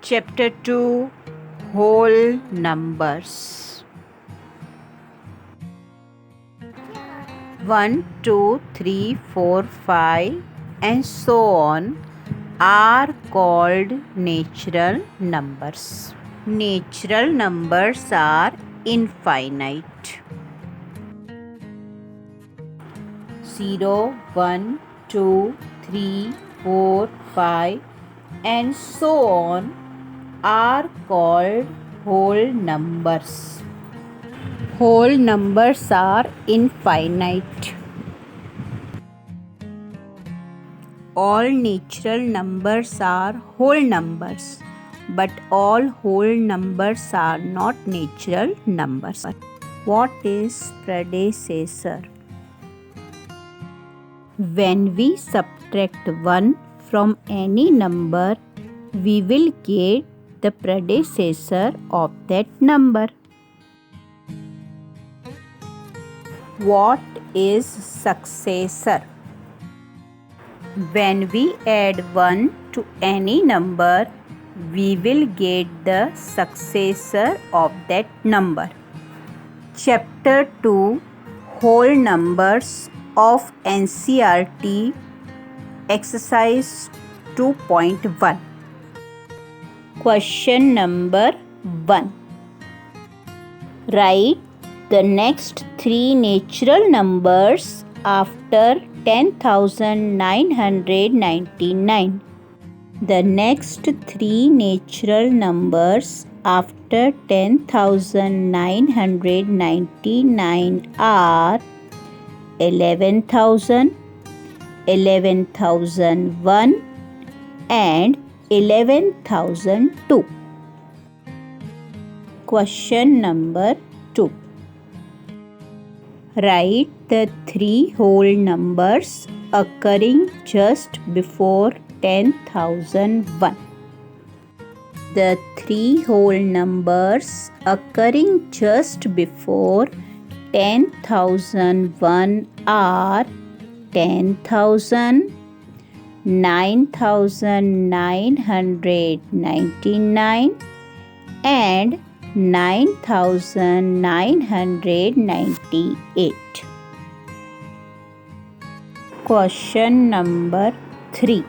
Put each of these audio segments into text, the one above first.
Chapter 2 Whole Numbers 1, 2, 3, 4, 5 and so on are called natural numbers. Natural numbers are infinite. 0, 1, 2, 3, 4, 5 and so on are called whole numbers. Whole numbers are infinite. All natural numbers are whole numbers, but all whole numbers are not natural numbers. What is predecessor? When we subtract 1 from any number, we will get the predecessor of that number. What is successor? When we add 1 to any number, we will get the successor of that number. Chapter 2 Whole Numbers of NCERT Exercise 2.1. Question number 1. Write the next 3 natural numbers after 10,999. The next 3 natural numbers after 10,999 are 11,000, 11,001 and 11,002. Question number 2. Write the 3 whole numbers occurring just before 10,001. The 3 whole numbers occurring just before 10,001 are 10,000, 9,999 and 9,998. Question number 3.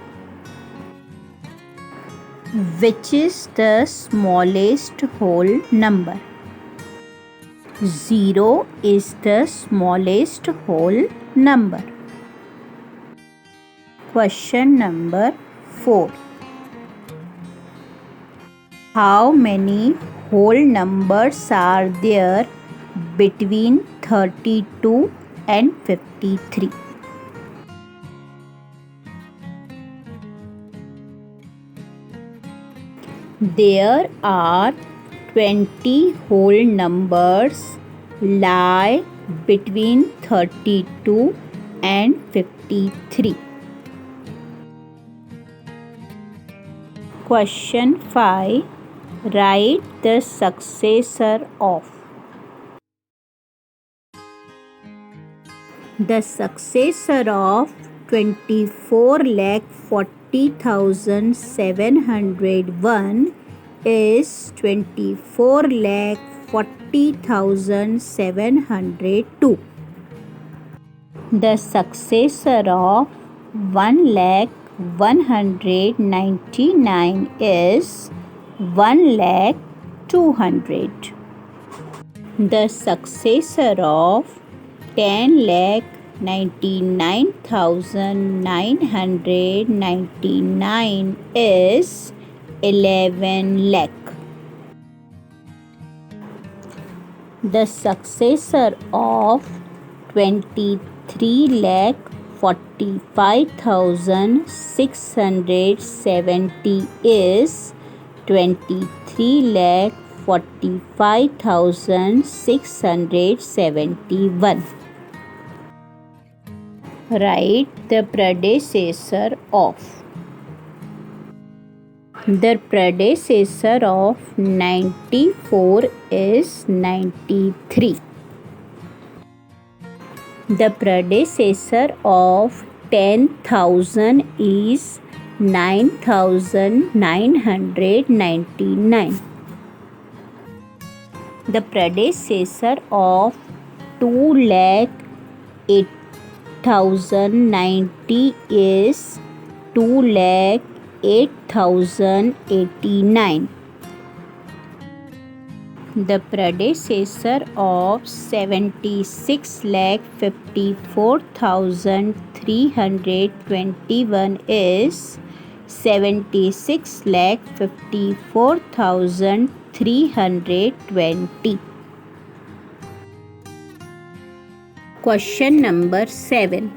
Which is the smallest whole number? 0 is the smallest whole number. Question number 4. How many whole numbers are there between 32 and 53? There are 20 whole numbers lie between 32 and 53. Question 5. Write the successor of. The successor of 24,40,701 is 24,40,702. The successor of 1,199 is 1,200. The successor of 10,99,999 is 11 lakh. The successor of 23,45,670 is 23,45,671. Write the predecessor of. The predecessor of 94 is 93. The predecessor of 10,000 is 9,999. The predecessor of 2,08,090 is 2,08,089. The predecessor of 76,54,321 is 76,54,320. Question number 7.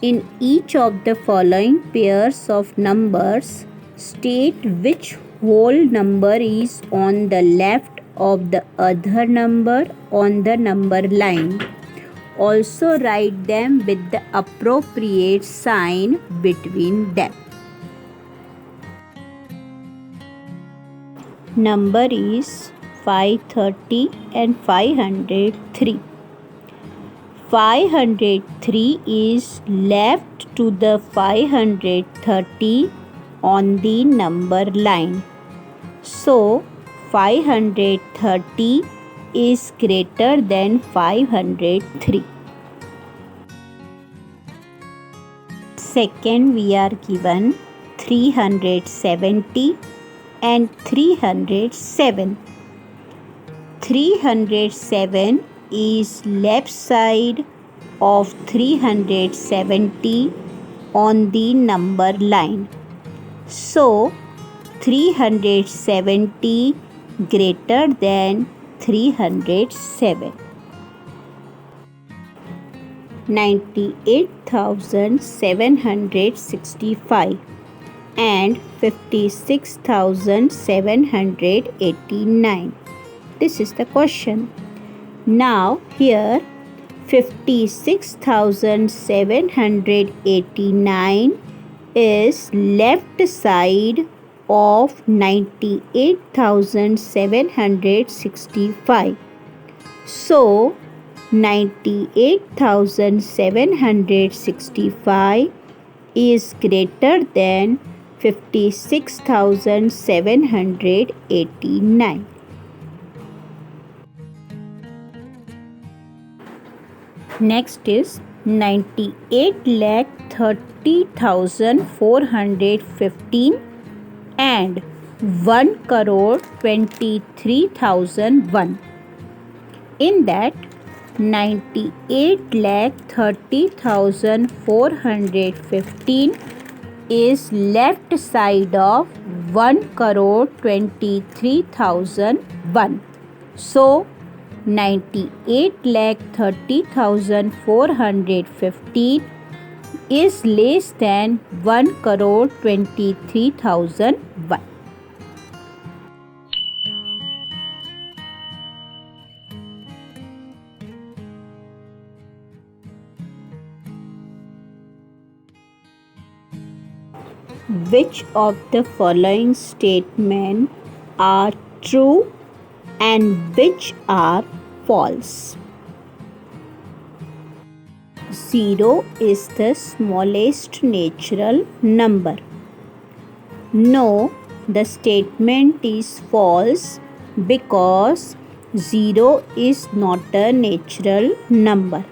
In each of the following pairs of numbers, state which whole number is on the left of the other number on the number line. Also write them with the appropriate sign between them. Number is 530 and 503. 503 is left to the 530 on the number line. So 530 is greater than 503. Second, we are given 370 and 307. 307 is left side of 370 on the number line. So 370 greater than 307. 98,765 and 56,789. This is the question. Now here 56,789 is left side of 98,765. So 98,765 is greater than 56,789. Next is 98,30,415 and 1,23,001. In that 98,30,415 is left side of 1,23,001. So 98,30,415 is less than 1,23,001. Which of the following statements are true and which are false? 0 is the smallest natural number. No, the statement is false because 0 is not a natural number.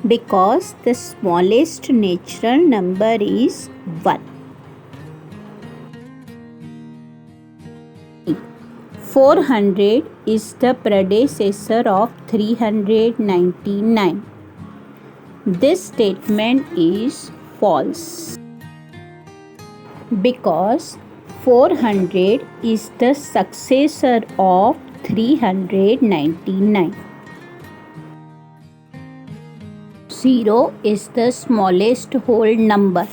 Because the smallest natural number is 1. 400 is the predecessor of 399. This statement is false because 400 is the successor of 399. 0 is the smallest whole number.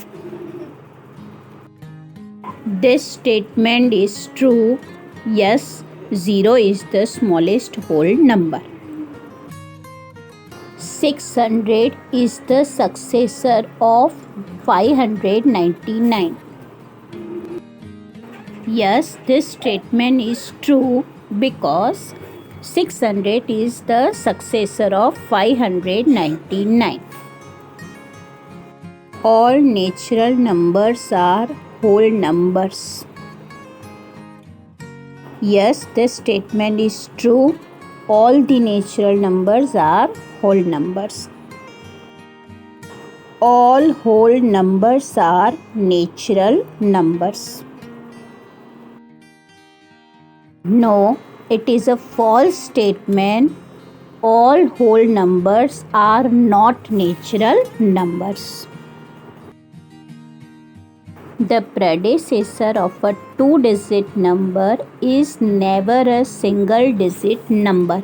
This statement is true. Yes, 0 is the smallest whole number. 600 is the successor of 599. Yes, this statement is true because 600 is the successor of 599. All natural numbers are whole numbers. Yes, this statement is true. All the natural numbers are whole numbers. All whole numbers are natural numbers. No, it is a false statement. All whole numbers are not natural numbers. The predecessor of a two-digit number is never a single-digit number.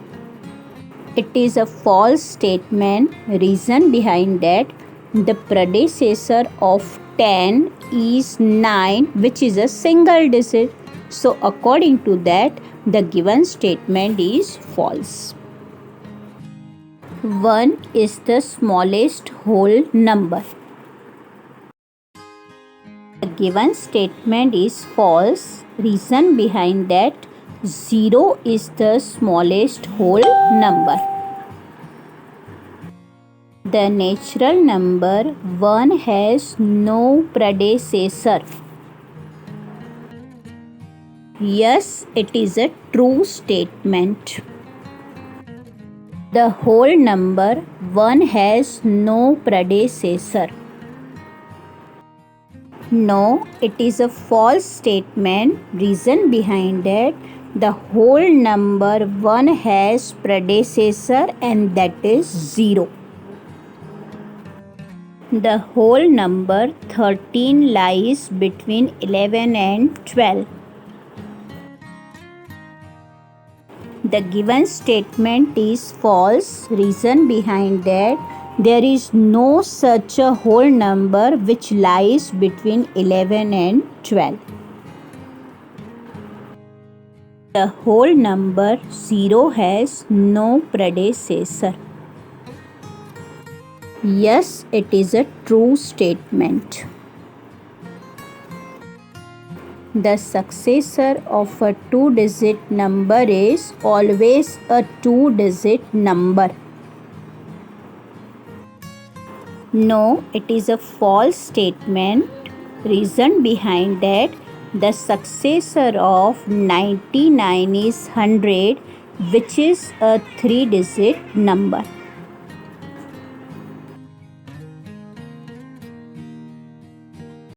It is a false statement. Reason behind that, the predecessor of 10 is 9, which is a single digit. So according to that, the given statement is false. 1 is the smallest whole number. The given statement is false. Reason behind that, 0 is the smallest whole number. The natural number 1 has no predecessor. Yes, it is a true statement. The whole number 1 has no predecessor. No, it is a false statement. Reason behind it, the whole number 1 has predecessor, and that is 0. The whole number 13 lies between 11 and 12. The given statement is false. Reason behind that, there is no such a whole number which lies between 11 and 12. The whole number 0 has no predecessor. Yes, it is a true statement. The successor of a two-digit number is always a two-digit number. No, it is a false statement. Reason behind that, the successor of 99 is 100, which is a three-digit number.